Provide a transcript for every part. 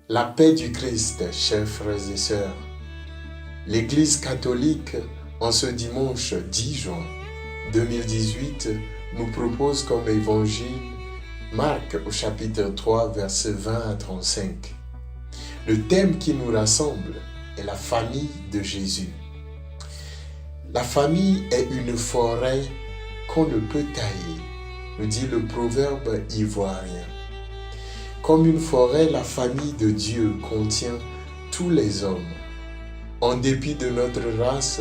La paix du Christ, chers frères et sœurs. L'Église catholique, en ce dimanche 10 juin 2018, nous propose comme évangile Marc au chapitre 3, versets 20 à 35. Le thème qui nous rassemble est la famille de Jésus. La famille est une forêt qu'on ne peut tailler, nous dit le proverbe ivoirien. Comme une forêt, la famille de Dieu contient tous les hommes. En dépit de notre race,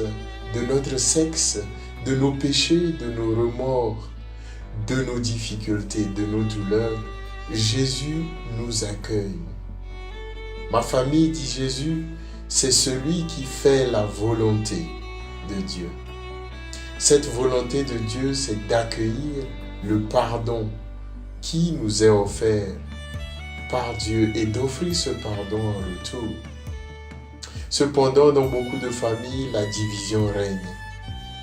de notre sexe, de nos péchés, de nos remords, de nos difficultés, de nos douleurs, Jésus nous accueille. Ma famille, dit Jésus, c'est celui qui fait la volonté de Dieu. Cette volonté de Dieu, c'est d'accueillir le pardon qui nous est offert par Dieu et d'offrir ce pardon en retour. Cependant, dans beaucoup de familles, la division règne.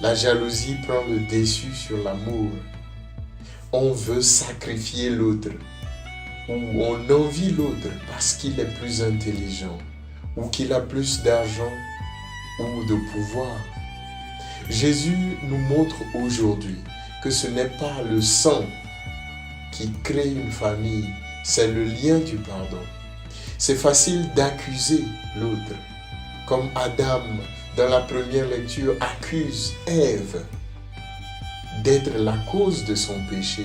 La jalousie prend le dessus sur l'amour. On veut sacrifier l'autre, ou on envie l'autre parce qu'il est plus intelligent, ou qu'il a plus d'argent, ou de pouvoir. Jésus nous montre aujourd'hui que ce n'est pas le sang qui crée une famille, c'est le lien du pardon. C'est facile d'accuser l'autre, comme Adam, dans la première lecture, accuse Ève d'être la cause de son péché,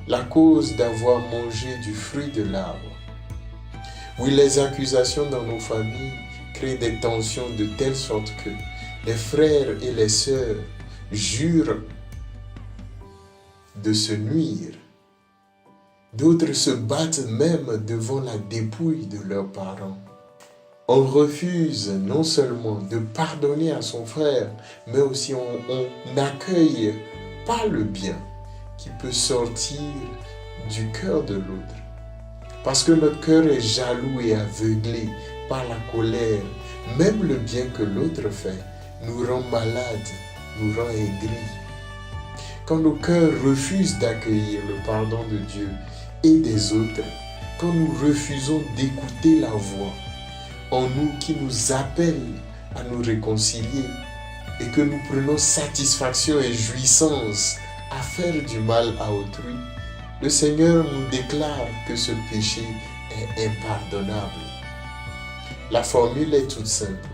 la cause d'avoir mangé du fruit de l'arbre. Oui, les accusations dans nos familles créent des tensions de telle sorte que les frères et les sœurs jurent de se nuire. D'autres se battent même devant la dépouille de leurs parents. On refuse non seulement de pardonner à son frère, mais aussi on n'accueille pas le bien qui peut sortir du cœur de l'autre. Parce que notre cœur est jaloux et aveuglé par la colère. Même le bien que l'autre fait nous rend malades, nous rend aigris. Quand nos cœurs refusent d'accueillir le pardon de Dieu et des autres, quand nous refusons d'écouter la voix en nous qui nous appelle à nous réconcilier et que nous prenons satisfaction et jouissance à faire du mal à autrui, le Seigneur nous déclare que ce péché est impardonnable. La formule est toute simple.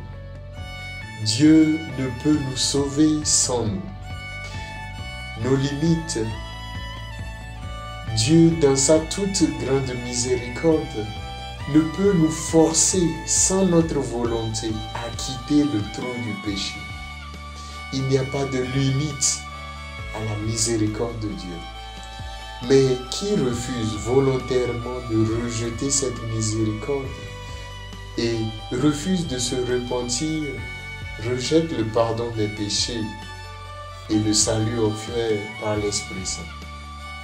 Dieu ne peut nous sauver sans nous. Nos limites, Dieu, dans sa toute grande miséricorde, ne peut nous forcer sans notre volonté à quitter le trou du péché. Il n'y a pas de limite à la miséricorde de Dieu. Mais qui refuse volontairement de rejeter cette miséricorde et refuse de se repentir, rejette le pardon des péchés et le salut offert par l'Esprit Saint.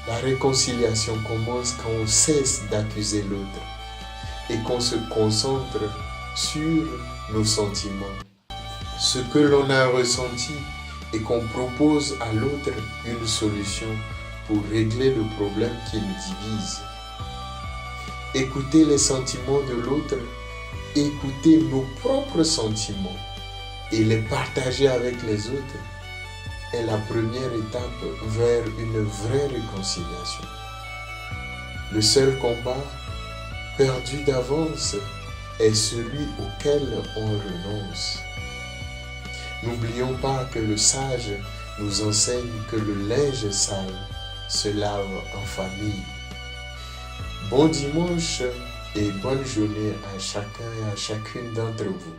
La réconciliation commence quand on cesse d'accuser l'autre et qu'on se concentre sur nos sentiments, ce que l'on a ressenti et qu'on propose à l'autre une solution pour régler le problème qui nous divise. Écouter les sentiments de l'autre, écouter nos propres sentiments et les partager avec les autres est la première étape vers une vraie réconciliation. Le seul combat perdu d'avance est celui auquel on renonce. N'oublions pas que le sage nous enseigne que le linge sale se lave en famille. Bon dimanche et bonne journée à chacun et à chacune d'entre vous.